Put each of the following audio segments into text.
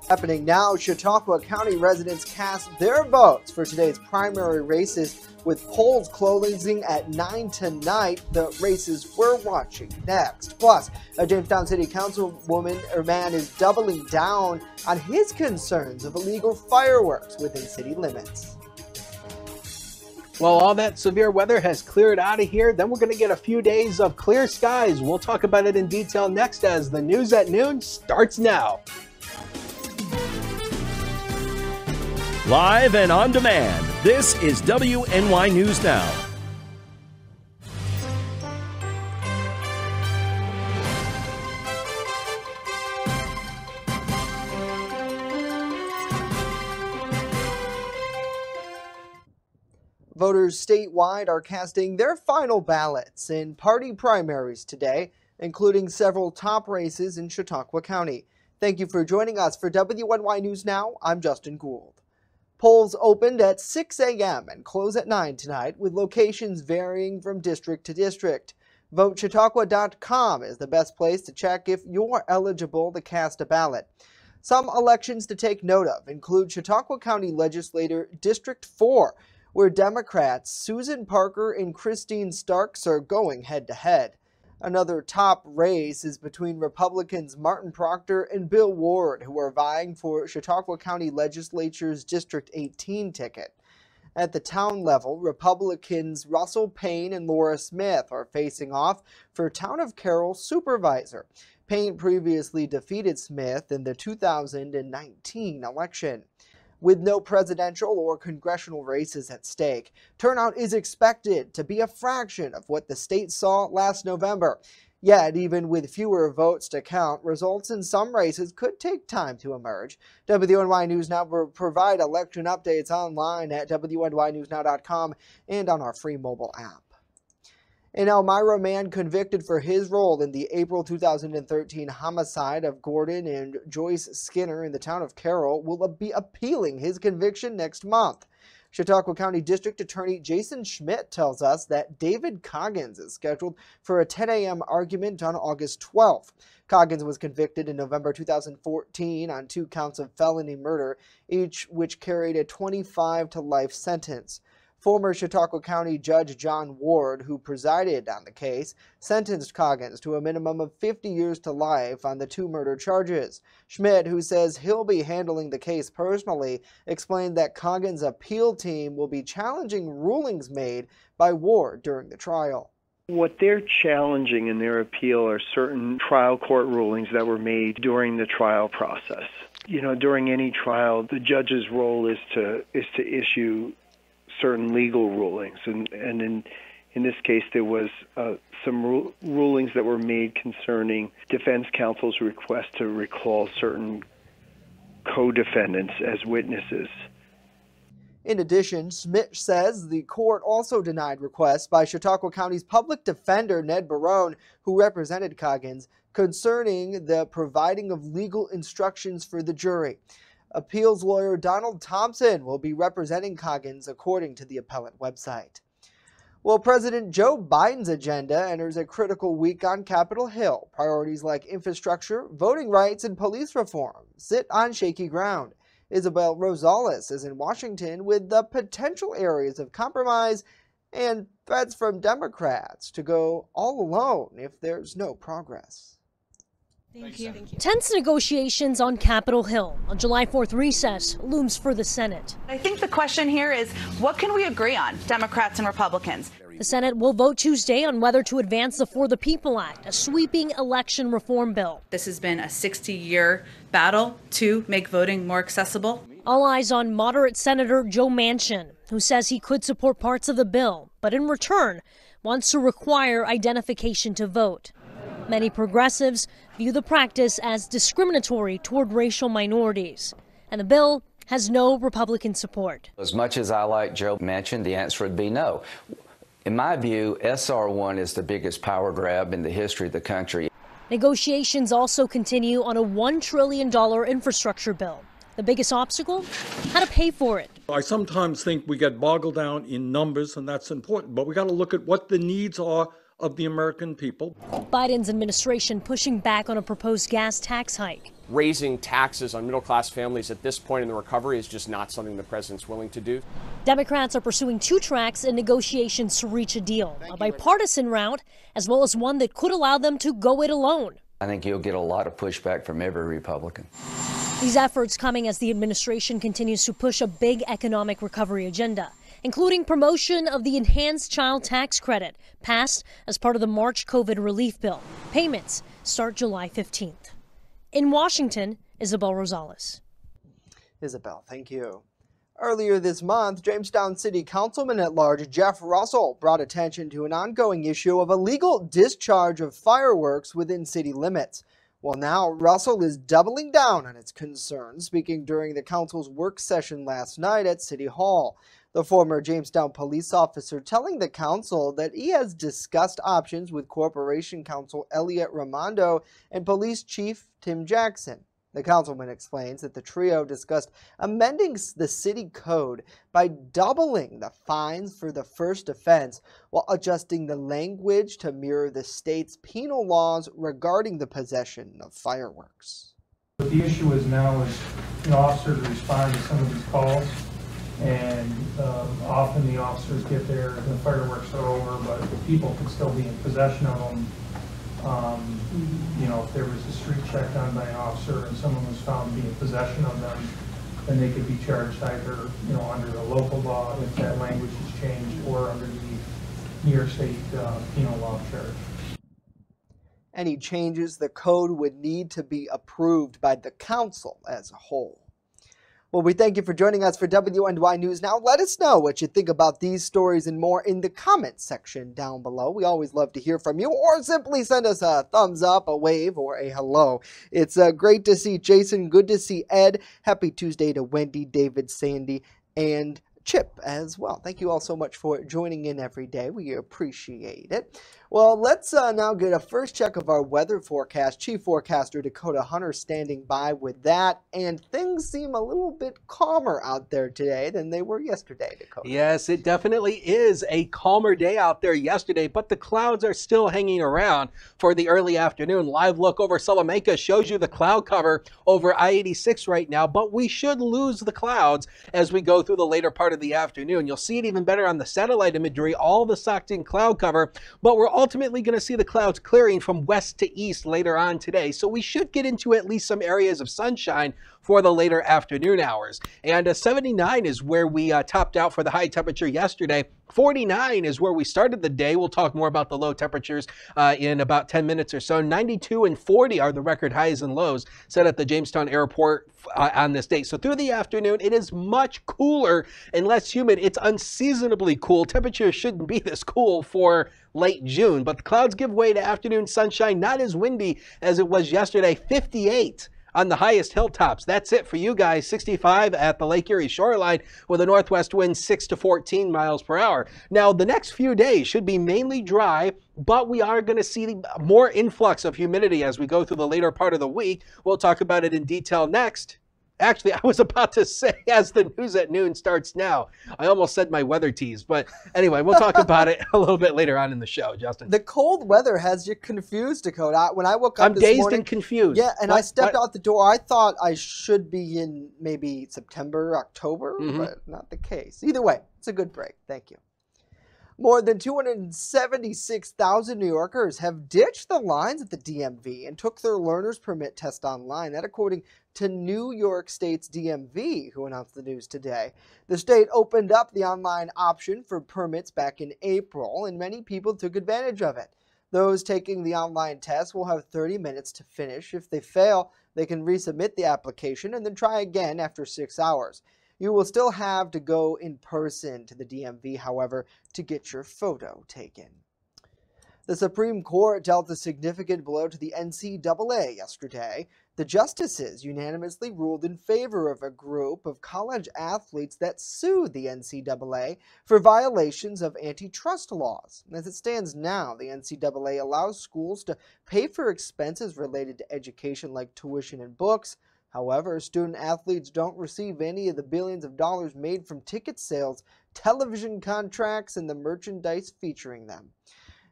Happening now, Chautauqua County residents cast their votes for today's primary races, with polls closing at 9 tonight. The races we're watching next. Plus, a Jamestown City Councilwoman or man is doubling down on his concerns of illegal fireworks within city limits. Well, all that severe weather has cleared out of here. Then we're going to get a few days of clear skies. We'll talk about it in detail next as the news at noon starts now. Live and on demand, this is WNY News Now. Voters statewide are casting their final ballots in party primaries today, including several top races in Chautauqua County. Thank you for joining us for WNY News Now. I'm Justin Gould. Polls opened at 6 a.m. and close at 9 tonight, with locations varying from district to district. VoteChautauqua.com is the best place to check if you're eligible to cast a ballot. Some elections to take note of include Chautauqua County Legislature District 4, where Democrats Susan Parker and Christine Starks are going head-to-head. Another top race is between Republicans Martin Proctor and Bill Ward, who are vying for Chautauqua County Legislature's District 18 ticket. At the town level, Republicans Russell Payne and Laura Smith are facing off for Town of Carroll supervisor. Payne previously defeated Smith in the 2019 election. With no presidential or congressional races at stake, turnout is expected to be a fraction of what the state saw last November. Yet, even with fewer votes to count, results in some races could take time to emerge. WNY News Now will provide election updates online at WNYNewsNow.com and on our free mobile app. An Elmira man convicted for his role in the April 2013 homicide of Gordon and Joyce Skinner in the town of Carroll will be appealing his conviction next month. Chautauqua County District Attorney Jason Schmidt tells us that David Coggins is scheduled for a 10 a.m. argument on August 12th. Coggins was convicted in November 2014 on 2 counts of felony murder, each which carried a 25 to life sentence. Former Chautauqua County Judge John Ward, who presided on the case, sentenced Coggins to a minimum of 50 years to life on the 2 murder charges. Schmidt, who says he'll be handling the case personally, explained that Coggins' appeal team will be challenging rulings made by Ward during the trial. What they're challenging in their appeal are certain trial court rulings that were made during the trial process. You know, during any trial, the judge's role is to issue certain legal rulings, and in this case there was some rulings that were made concerning defense counsel's request to recall certain co-defendants as witnesses. In addition, Schmidt says the court also denied requests by Chautauqua County's public defender Ned Barone, who represented Coggins, concerning the providing of legal instructions for the jury. Appeals lawyer Donald Thompson will be representing Coggins, according to the appellate website. Well, President Joe Biden's agenda enters a critical week on Capitol Hill. Priorities like infrastructure, voting rights, and police reform sit on shaky ground. Isabel Rojas is in Washington with the potential areas of compromise and threats from Democrats to go all alone if there's no progress. Thank you. Tense negotiations on Capitol Hill. On July 4th recess looms for the Senate. I think the question here is, what can we agree on, Democrats and Republicans? The Senate will vote Tuesday on whether to advance the For the People Act, a sweeping election reform bill. This has been a 60-year battle to make voting more accessible. All eyes on moderate Senator Joe Manchin, who says he could support parts of the bill, but in return wants to require identification to vote. Many progressives view the practice as discriminatory toward racial minorities, and the bill has no Republican support. As much as I like Joe Manchin, the answer would be no. In my view, SR1 is the biggest power grab in the history of the country. Negotiations also continue on a $1 trillion infrastructure bill. The biggest obstacle? How to pay for it. I sometimes think we get boggled down in numbers, and that's important, but we got to look at what the needs are of the American people. Biden's administration pushing back on a proposed gas tax hike. raising taxes on middle-class families at this point in the recovery is just not something the president's willing to do. Democrats are pursuing two tracks in negotiations to reach a deal, a bipartisan route, as well as one that could allow them to go it alone. I think you'll get a lot of pushback from every Republican. These efforts coming as the administration continues to push a big economic recovery agenda, including promotion of the enhanced child tax credit, passed as part of the March COVID relief bill. Payments start July 15th. In Washington, Isabel Rojas. Isabel, thank you. Earlier this month, Jamestown City Councilman at Large Jeff Russell brought attention to an ongoing issue of illegal discharge of fireworks within city limits. Well, now Russell is doubling down on its concerns, speaking during the council's work session last night at City Hall. The former Jamestown police officer telling the council that he has discussed options with Corporation Counsel Elliot Raimondo and Police Chief Tim Jackson. The councilman explains that the trio discussed amending the city code by doubling the fines for the first offense while adjusting the language to mirror the state's penal laws regarding the possession of fireworks. What the issue is now is officers respond to some of these calls, and often the officers get there, the fireworks are over, but people could still be in possession of them. If there was a street check done by an officer and someone was found to be in possession of them, then they could be charged either, under the local law if that language is changed, or under the New York State penal law charge. Any changes, the code would need to be approved by the council as a whole. Well, we thank you for joining us for WNY News Now. Let us know what you think about these stories and more in the comments section down below. We always love to hear from you, or simply send us a thumbs up, a wave, or a hello. It's great to see Jason. Good to see Ed. Happy Tuesday to Wendy, David, Sandy, and Chip as well. Thank you all so much for joining in every day. We appreciate it. Well, let's now get a first check of our weather forecast. Chief Forecaster Dakota Hunter standing by with that, and things seem a little bit calmer out there today than they were yesterday, Dakota. Yes, it definitely is a calmer day out there yesterday, but the clouds are still hanging around for the early afternoon. Live look over Salamanca shows you the cloud cover over I-86 right now, but we should lose the clouds as we go through the later part of the afternoon. You'll see it even better on the satellite imagery, all the socked in cloud cover, but we're ultimately going to see the clouds clearing from west to east later on today. So we should get into at least some areas of sunshine for the later afternoon hours. And 79 is where we topped out for the high temperature yesterday. 49 is where we started the day. We'll talk more about the low temperatures in about 10 minutes or so. 92 and 40 are the record highs and lows set at the Jamestown airport on this day. So through the afternoon, it is much cooler and less humid. It's unseasonably cool. Temperatures shouldn't be this cool for late June, but the clouds give way to afternoon sunshine. Not as windy as it was yesterday. 58 on the highest hilltops. That's it for you guys. 65 at the Lake Erie shoreline with a northwest wind 6 to 14 miles per hour. Now, the next few days should be mainly dry, but we are going to see more influx of humidity as we go through the later part of the week. We'll talk about it in detail next. Actually, I was about to say, as the news at noon starts now. I almost said my weather tease, but anyway, we'll talk about it a little bit later on in the show, Justin. The cold weather has you confused, Dakota. When I woke up I'm this dazed morning, and confused. Yeah, and I stepped out the door. I thought I should be in maybe September, October, but not the case. Either way, it's a good break. Thank you. More than 276,000 New Yorkers have ditched the lines at the DMV and took their learner's permit test online. That according to New York State's DMV, who announced the news today. The state opened up the online option for permits back in April, and many people took advantage of it. Those taking the online test will have 30 minutes to finish. If they fail, they can resubmit the application and then try again after 6 hours. You will still have to go in person to the DMV, however, to get your photo taken. The Supreme Court dealt a significant blow to the NCAA yesterday. The justices unanimously ruled in favor of a group of college athletes that sued the NCAA for violations of antitrust laws. As it stands now, the NCAA allows schools to pay for expenses related to education like tuition and books. However, student athletes don't receive any of the billions of dollars made from ticket sales, television contracts, and the merchandise featuring them.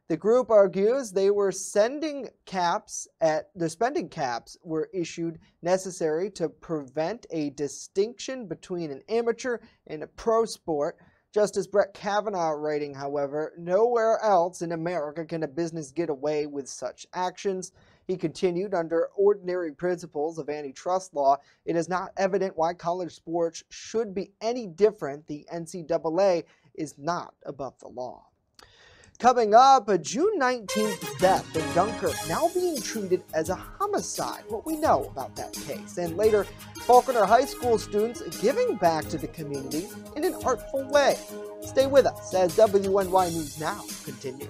The group argues their spending caps were issued necessary to prevent a distinction between an amateur and a pro sport. Justice Brett Kavanaugh writing, however, nowhere else in America can a business get away with such actions. He continued, under ordinary principles of antitrust law, it is not evident why college sports should be any different. The NCAA is not above the law. Coming up, a June 19th death in Dunkirk now being treated as a homicide. What we know about that case. And later, Faulkner High School students giving back to the community in an artful way. Stay with us as WNY News Now continues.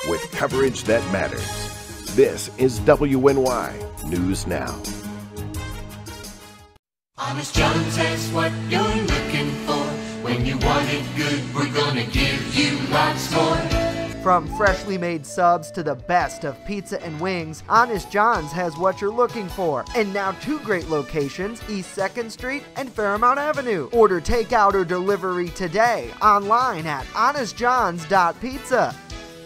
With coverage that matters. This is WNY News Now. Honest Jones has what you're looking for. When you want it good, we're gonna give you lots more. From freshly made subs to the best of pizza and wings, Honest John's has what you're looking for. And now 2 great locations, East 2nd Street and Fairmount Avenue. Order takeout or delivery today online at honestjohns.pizza.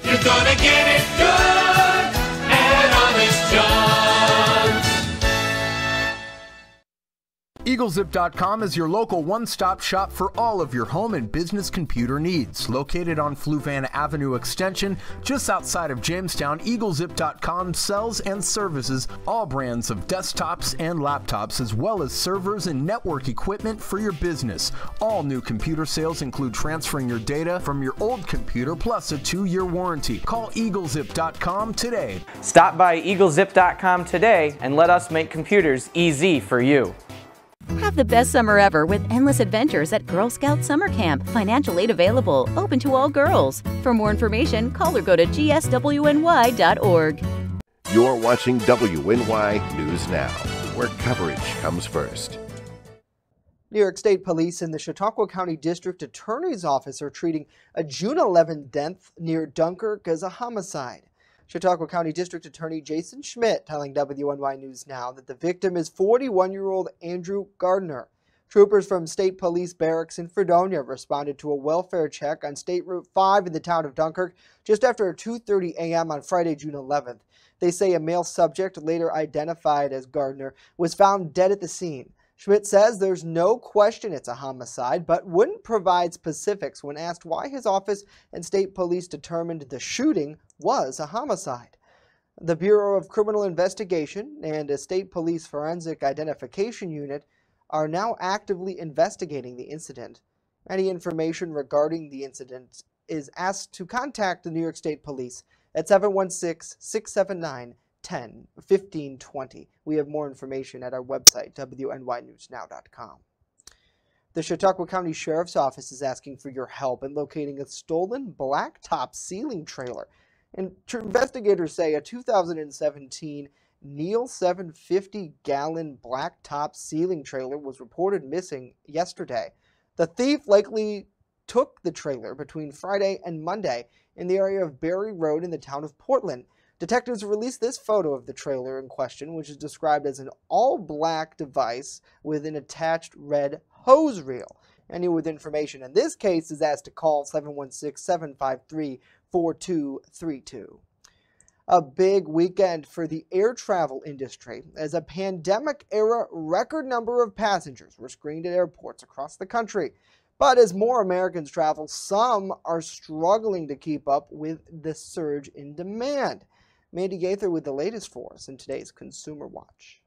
You're gonna get it good at Honest John's. EagleZip.com is your local one-stop shop for all of your home and business computer needs. Located on Fluvan Avenue Extension, just outside of Jamestown, EagleZip.com sells and services all brands of desktops and laptops, as well as servers and network equipment for your business. All new computer sales include transferring your data from your old computer, plus a 2-year warranty. Call EagleZip.com today. Stop by EagleZip.com today and let us make computers easy for you. Have the best summer ever with endless adventures at Girl Scout Summer Camp. Financial aid available, open to all girls. For more information, call or go to gswny.org. You're watching WNY News Now, where coverage comes first. New York State Police and the Chautauqua County District Attorney's Office are treating a June 11 death near Dunkirk as a homicide. Chautauqua County District Attorney Jason Schmidt telling WNY News Now that the victim is 41-year-old Andrew Gardner. Troopers from State Police Barracks in Fredonia responded to a welfare check on State Route 5 in the town of Dunkirk just after 2:30 a.m. on Friday, June 11th. They say a male subject, later identified as Gardner, was found dead at the scene. Schmidt says there's no question it's a homicide, but wouldn't provide specifics when asked why his office and state police determined the shooting was a homicide. The Bureau of Criminal Investigation and a state police forensic identification unit are now actively investigating the incident. Any information regarding the incident is asked to contact the New York State Police at 716-679-10-1520. We have more information at our website, WNYNewsNow.com. The Chautauqua County Sheriff's Office is asking for your help in locating a stolen Blacktop ceiling trailer. And investigators say a 2017 Neal 750-gallon Blacktop ceiling trailer was reported missing yesterday. The thief likely took the trailer between Friday and Monday in the area of Berry Road in the town of Portland. Detectives released this photo of the trailer in question, which is described as an all-black device with an attached red hose reel. Anyone with information in this case is asked to call 716-753-4232. A big weekend for the air travel industry as a pandemic-era record number of passengers were screened at airports across the country. But as more Americans travel, some are struggling to keep up with the surge in demand. Mandy Gaither with the latest for us in today's Consumer Watch.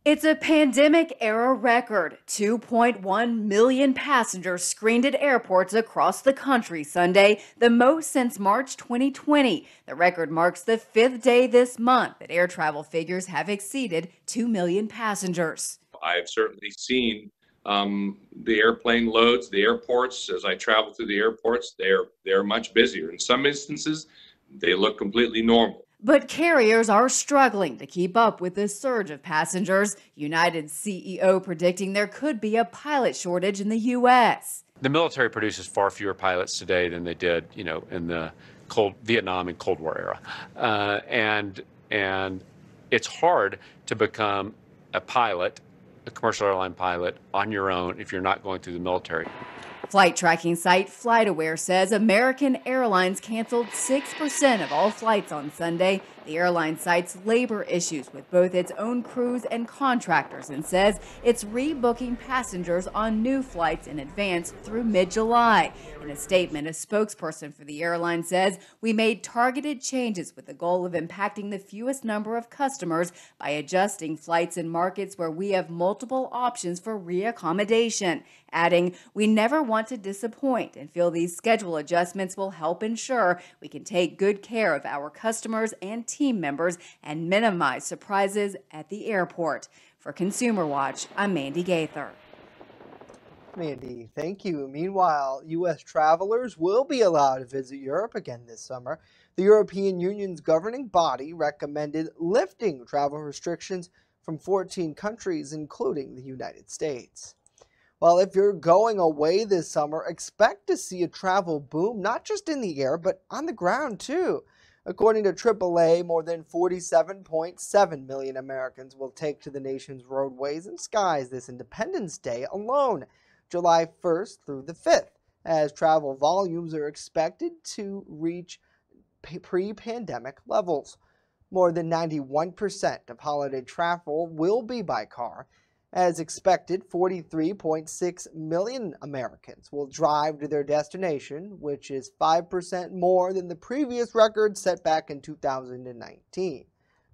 It's a pandemic-era record. 2.1 million passengers screened at airports across the country Sunday, the most since March 2020. The record marks the 5th day this month that air travel figures have exceeded 2 million passengers. I've certainly seen the airplane loads, the airports. As I travel through the airports, they're much busier. In some instances, they look completely normal. But carriers are struggling to keep up with the surge of passengers. United's CEO predicting there could be a pilot shortage in the U.S. the military produces far fewer pilots today than they did, you know, in the Vietnam and Cold War era, and it's hard to become a pilot, a commercial airline pilot, on your own if you're not going through the military. Flight tracking site FlightAware says American Airlines canceled 6% of all flights on Sunday. The airline cites labor issues with both its own crews and contractors and says it's rebooking passengers on new flights in advance through mid-July. In a statement, a spokesperson for the airline says, "We made targeted changes with the goal of impacting the fewest number of customers by adjusting flights in markets where we have multiple options for reaccommodation," adding, "We never want to disappoint and feel these schedule adjustments will help ensure we can take good care of our customers and team members and minimize surprises at the airport." For Consumer Watch, I'm Mandy Gaither. Mandy, thank you. Meanwhile, U.S. travelers will be allowed to visit Europe again this summer. The European Union's governing body recommended lifting travel restrictions from 14 countries, including the United States. Well, if you're going away this summer, expect to see a travel boom, not just in the air, but on the ground too. According to AAA, more than 47.7 million Americans will take to the nation's roadways and skies this Independence Day alone, July 1st through the 5th, as travel volumes are expected to reach pre-pandemic levels. More than 91% of holiday travel will be by car. As expected, 43.6 million Americans will drive to their destination, which is 5% more than the previous record set back in 2019.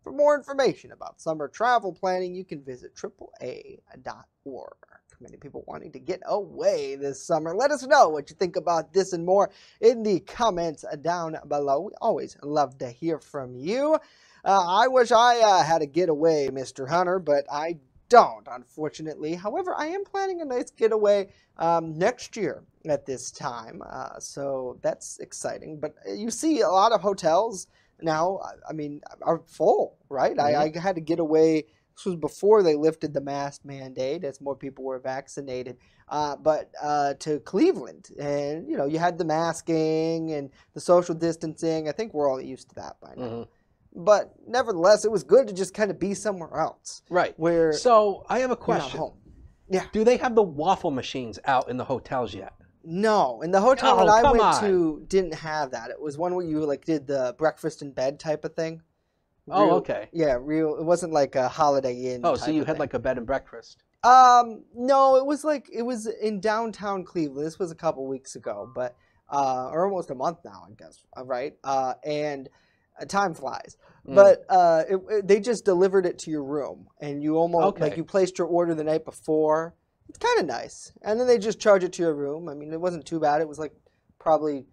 For more information about summer travel planning, you can visit AAA.org. Many people wanting to get away this summer. Let us know what you think about this and more in the comments down below. We always love to hear from you. I wish I had a getaway, Mr. Hunter, but I don't, unfortunately. However, I am planning a nice getaway next year at this time, so that's exciting. But you see a lot of hotels now, I mean, are full, right? I had to get away. This was before they lifted the mask mandate, as more people were vaccinated, but to Cleveland. And, you know, you had the masking and the social distancing. I think we're all used to that by now. But nevertheless, it was good to just kind of be somewhere else. Right. Where so I have a question. Home. Yeah. Do they have the waffle machines out in the hotels yet? No. And the hotel that I went to didn't have that. It was one where you like did the breakfast in bed type of thing. Oh, okay. Yeah, real. It wasn't like a Holiday Inn. Oh, so you had like a bed and breakfast? No, it was in downtown Cleveland. This was a couple weeks ago, but or almost a month now, I guess. Right? And time flies. But they just delivered it to your room, and you almost like you placed your order the night before. It's kind of nice, and then they just charge it to your room. I mean, it wasn't too bad. It was like probably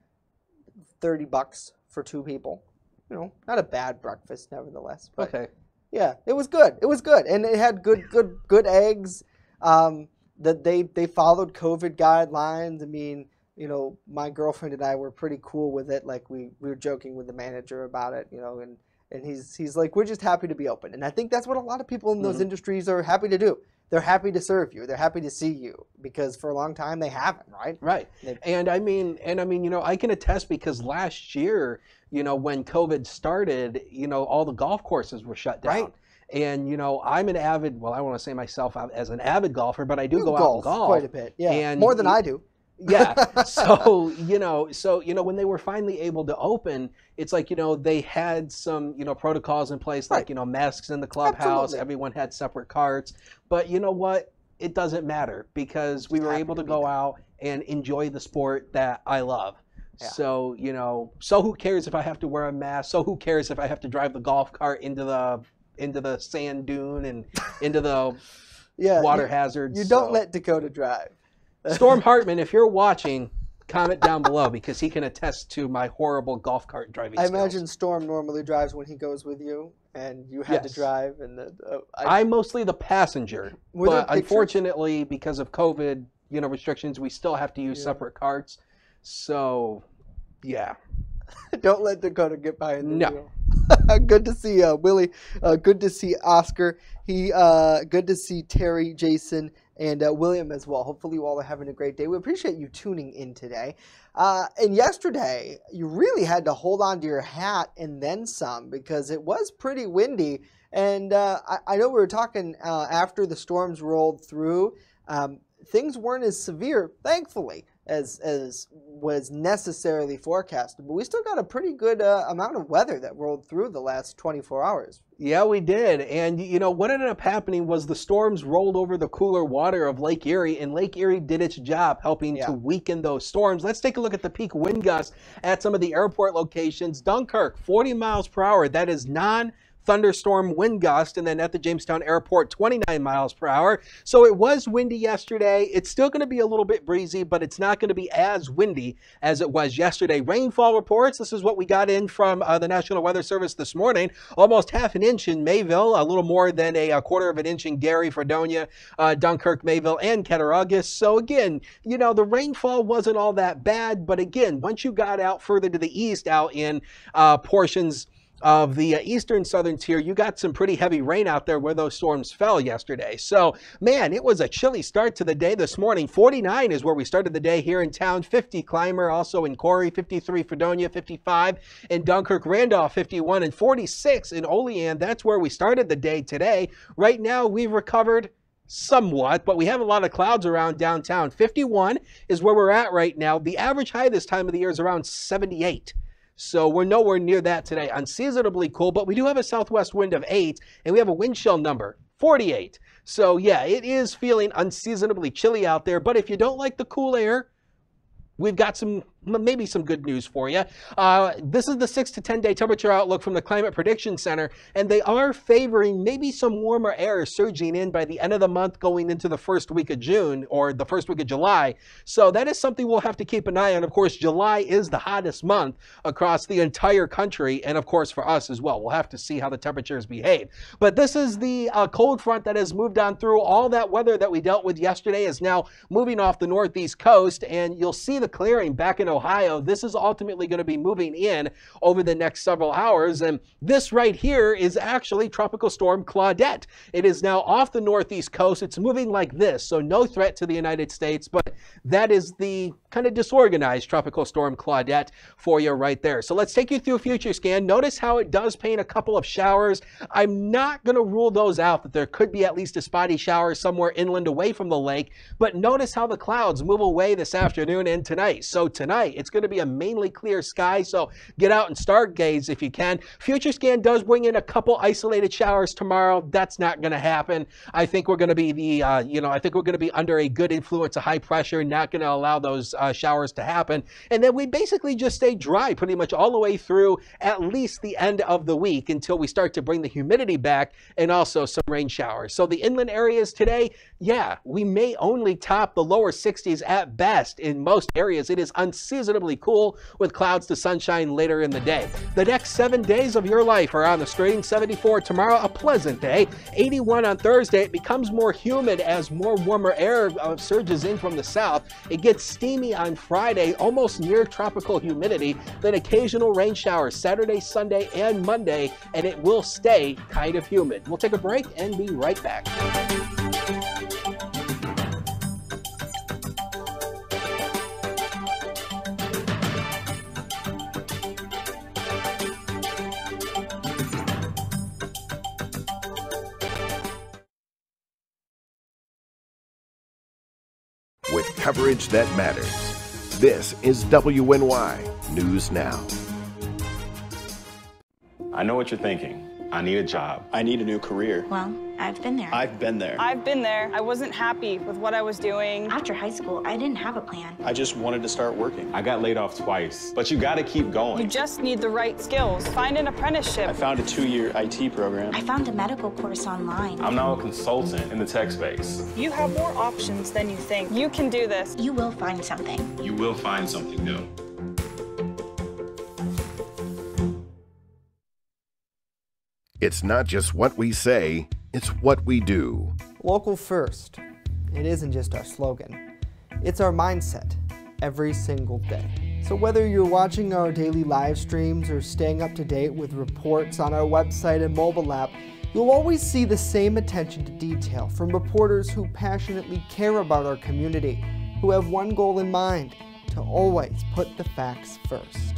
$30 for 2 people. You know, not a bad breakfast, nevertheless. But yeah, it was good. It was good, and it had good eggs. That they followed COVID guidelines. I mean, you know, my girlfriend and I were pretty cool with it. Like we were joking with the manager about it. You know, and he's like, we're just happy to be open, and I think that's what a lot of people in those industries are happy to do. They're happy to serve you. They're happy to see you, because for a long time they haven't, right? Right. And I mean, you know, I can attest, because last year, you know, when COVID started, you know, all the golf courses were shut down. Right. And, you know, I'm an avid, well, I want to say myself as an avid golfer, but I do go out and golf quite a bit. Yeah. And more than I do. Yeah. So, you know, when they were finally able to open, it's like, you know, they had some, you know, protocols in place, like, you know, masks in the clubhouse. Absolutely. Everyone had separate carts. But you know what? It doesn't matter, because we were able to go out and enjoy the sport that I love. Yeah. So, you know, so who cares if I have to wear a mask? So who cares if I have to drive the golf cart into the sand dune and into the water hazards? You don't let Dakota drive. Storm Hartman, if you're watching, comment down below, because he can attest to my horrible golf cart driving skills. I imagine Storm normally drives when he goes with you, and you had to drive. And I'm mostly the passenger, but unfortunately, because of COVID, you know, restrictions, we still have to use separate carts. So, yeah. Don't let Dakota get by in the No. wheel. Good to see Willie. Good to see Oscar. Good to see Terry, Jason, and William as well. Hopefully you all are having a great day. We appreciate you tuning in today. And yesterday, you really had to hold on to your hat and then some because it was pretty windy. And I know we were talking after the storms rolled through. Things weren't as severe, thankfully, as was necessarily forecasted. But we still got a pretty good amount of weather that rolled through the last 24 hours. Yeah, we did. And, you know, what ended up happening was the storms rolled over the cooler water of Lake Erie, and Lake Erie did its job helping to weaken those storms. Let's take a look at the peak wind gusts at some of the airport locations. Dunkirk, 40 miles per hour. That is thunderstorm wind gust, and then at the Jamestown airport 29 miles per hour. So it was windy yesterday. It's still going to be a little bit breezy, but it's not going to be as windy as it was yesterday. Rainfall reports, this is what we got in from the National Weather Service this morning. Almost half an inch in Mayville, a little more than a quarter of an inch in Gary, Fredonia, Dunkirk, Mayville, and Cattaraugus. So again, you know, the rainfall wasn't all that bad, but again, once you got out further to the east, out in portions of the eastern southern tier, you got some pretty heavy rain out there where those storms fell yesterday. So, man, it was a chilly start to the day this morning. 49 is where we started the day here in town. 50 Clymer, also in Corey, 53 Fredonia, 55 in Dunkirk, Randolph, 51, and 46 in Olean. That's where we started the day today. Right now, we've recovered somewhat, but we have a lot of clouds around downtown. 51 is where we're at right now. The average high this time of the year is around 78. So we're nowhere near that today. Unseasonably cool, but we do have a southwest wind of 8, and we have a wind chill number, 48. So yeah, it is feeling unseasonably chilly out there, but if you don't like the cool air, we've got maybe some good news for you. This is the 6 to 10 day temperature outlook from the Climate Prediction Center, and they are favoring maybe some warmer air surging in by the end of the month going into the first week of June or the first week of July. So that is something we'll have to keep an eye on. Of course, July is the hottest month across the entire country, and of course for us as well. We'll have to see how the temperatures behave. But this is the cold front that has moved on through. All that weather that we dealt with yesterday is now moving off the northeast coast, and you'll see the clearing back in Ohio. This is ultimately going to be moving in over the next several hours, and this right here is actually Tropical Storm Claudette. It is now off the northeast coast. It's moving like this, so no threat to the United States, but that is the kind of disorganized Tropical Storm Claudette for you right there. So let's take you through a future scan. Notice how it does paint a couple of showers. I'm not going to rule those out, that there could be at least a spotty shower somewhere inland away from the lake, but notice how the clouds move away this afternoon and tonight. So tonight, it's going to be a mainly clear sky, so get out and stargaze if you can. Future scan does bring in a couple isolated showers tomorrow. That's not going to happen. I think we're going to be I think we're going to be under a good influence of high pressure, not going to allow those showers to happen. And then we basically just stay dry pretty much all the way through at least the end of the week until we start to bring the humidity back and also some rain showers. So the inland areas today, yeah, we may only top the lower 60s at best in most areas. It is unseasonably cool with clouds to sunshine later in the day. The next 7 days of your life are on the strain. 74 tomorrow, a pleasant day. 81 on Thursday. It becomes more humid as more warmer air surges in from the south. It gets steamy on Friday, almost near tropical humidity. Then occasional rain showers Saturday, Sunday, and Monday, and it will stay kind of humid. We'll take a break and be right back. With coverage that matters, this is WNY News Now. I know what you're thinking. I need a job. I need a new career. Well, I've been there. I've been there. I've been there. I wasn't happy with what I was doing. After high school, I didn't have a plan. I just wanted to start working. I got laid off twice, but you gotta keep going. You just need the right skills. Find an apprenticeship. I found a 2-year IT program. I found a medical course online. I'm now a consultant in the tech space. You have more options than you think. You can do this. You will find something. You will find something new. It's not just what we say, it's what we do. Local first. It isn't just our slogan. It's our mindset every single day. So whether you're watching our daily live streams or staying up to date with reports on our website and mobile app, you'll always see the same attention to detail from reporters who passionately care about our community, who have one goal in mind: to always put the facts first.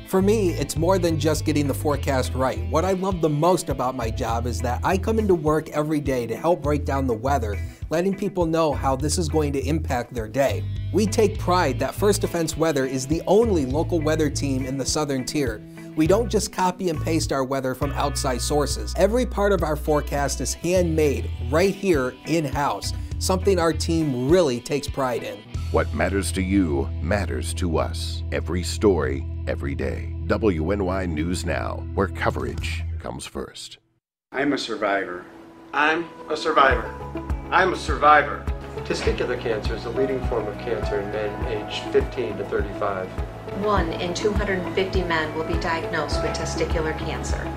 For me, it's more than just getting the forecast right. What I love the most about my job is that I come into work every day to help break down the weather, letting people know how this is going to impact their day. We take pride that First Defense Weather is the only local weather team in the Southern Tier. We don't just copy and paste our weather from outside sources. Every part of our forecast is handmade right here in-house, something our team really takes pride in. What matters to you matters to us. Every story, every day. WNY News Now, where coverage comes first. I'm a survivor. I'm a survivor. I'm a survivor. Testicular cancer is the leading form of cancer in men aged 15 to 35. 1 in 250 men will be diagnosed with testicular cancer.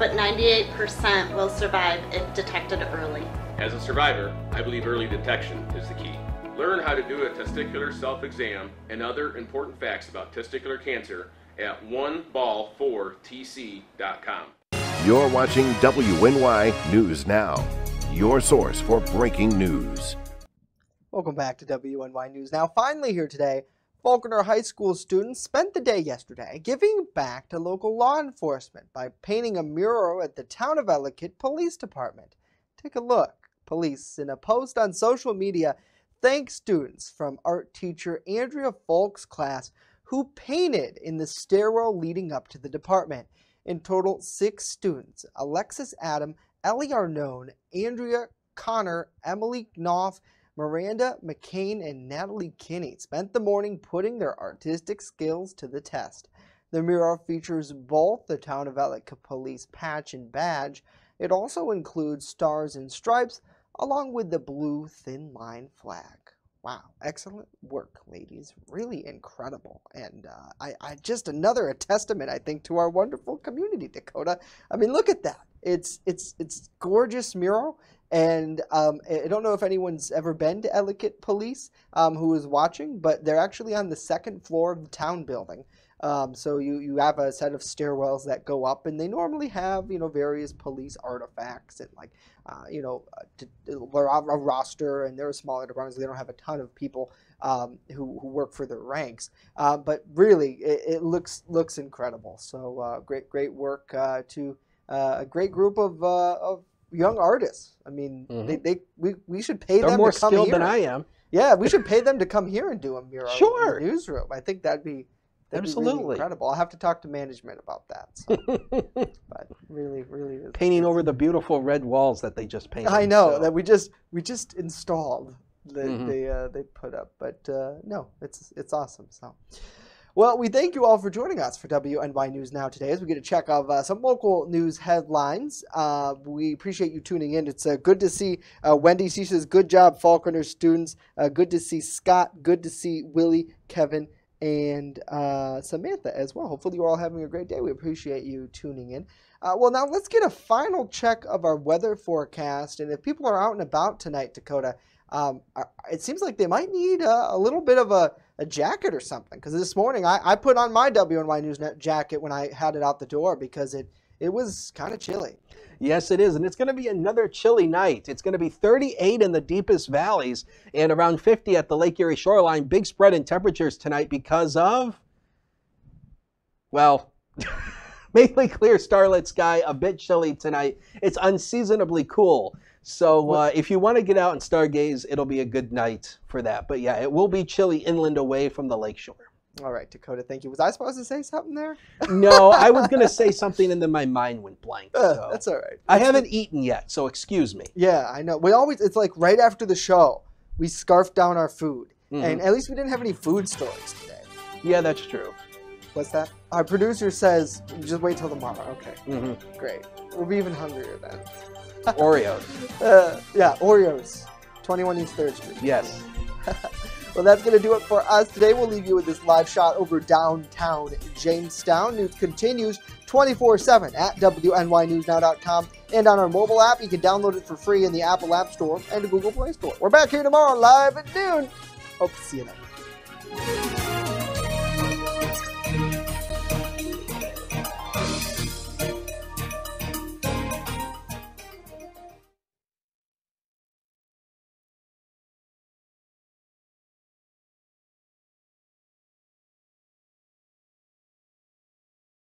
But 98% will survive if detected early. As a survivor, I believe early detection is the key. Learn how to do a testicular self-exam and other important facts about testicular cancer at oneball4tc.com. You're watching WNY News Now, your source for breaking news. Welcome back to WNY News Now. Finally here today, Faulkner High School students spent the day yesterday giving back to local law enforcement by painting a mural at the Town of Ellicott Police Department. Take a look. Police, in a post on social media, thank students from art teacher Andrea Falk's class who painted in the stairwell leading up to the department. In total, 6 students: Alexis Adam, Ellie Arnone, Andrea Connor, Emily Knopf, Miranda McCain, and Natalie Kinney spent the morning putting their artistic skills to the test. The mural features both the Town of Ellicott Police patch and badge. It also includes stars and stripes, along with the blue thin line flag. Wow, excellent work, ladies. Really incredible. And I just another testament, I think, to our wonderful community, Dakota. I mean, look at that. It's gorgeous mural. And I don't know if anyone's ever been to Ellicott Police who is watching, but they're actually on the 2nd floor of the town building. So you have a set of stairwells that go up, and they normally have, various police artifacts and a roster, and they're a smaller department, so they don't have a ton of people who work for their ranks. But really, it looks incredible. So great work to a great group of young artists. I mean, we should pay them to come here. They're more skilled than I am. Yeah, we should pay them to come here and do a mural Sure. in the newsroom. I think that'd be Absolutely really incredible. I'll have to talk to management about that. So. But really is painting over the beautiful red walls that they just painted. I know that we just installed. They put up, but no, it's awesome. So. Well, we thank you all for joining us for WNY News Now today as we get a check of some local news headlines. We appreciate you tuning in. It's good to see Wendy. She says, good job, Faulkner students. Good to see Scott. Good to see Willie, Kevin, and Samantha as well. Hopefully you're all having a great day. We appreciate you tuning in. Well, now let's get a final check of our weather forecast. And if people are out and about tonight, Dakota, it seems like they might need a little bit of a jacket or something, because this morning I put on my WNY News Net jacket when I had it out the door because it was kind of chilly. Yes, it is, and it's going to be another chilly night. It's going to be 38 in the deepest valleys and around 50 at the Lake Erie shoreline. Big spread in temperatures tonight because of, well, mainly clear starlit sky, a bit chilly tonight. It's unseasonably cool. So if you want to get out and stargaze, it'll be a good night for that. But yeah, it will be chilly inland away from the lakeshore. All right, Dakota, thank you. Was I supposed to say something there? No, I was going to say something and then my mind went blank. So. That's all right. I haven't eaten yet, so excuse me. Yeah, I know. It's like right after the show, we scarf down our food. And at least we didn't have any food stories today. Yeah, that's true. What's that? Our producer says, just wait till tomorrow. Okay, great. We'll be even hungrier then. Oreos. Yeah, Oreos. 21 East 3rd Street. Yes. Well, that's going to do it for us today. We'll leave you with this live shot over downtown Jamestown. News continues 24/7 at WNYNewsNow.com and on our mobile app. You can download it for free in the Apple App Store and the Google Play Store. We're back here tomorrow live at noon. Hope to see you then.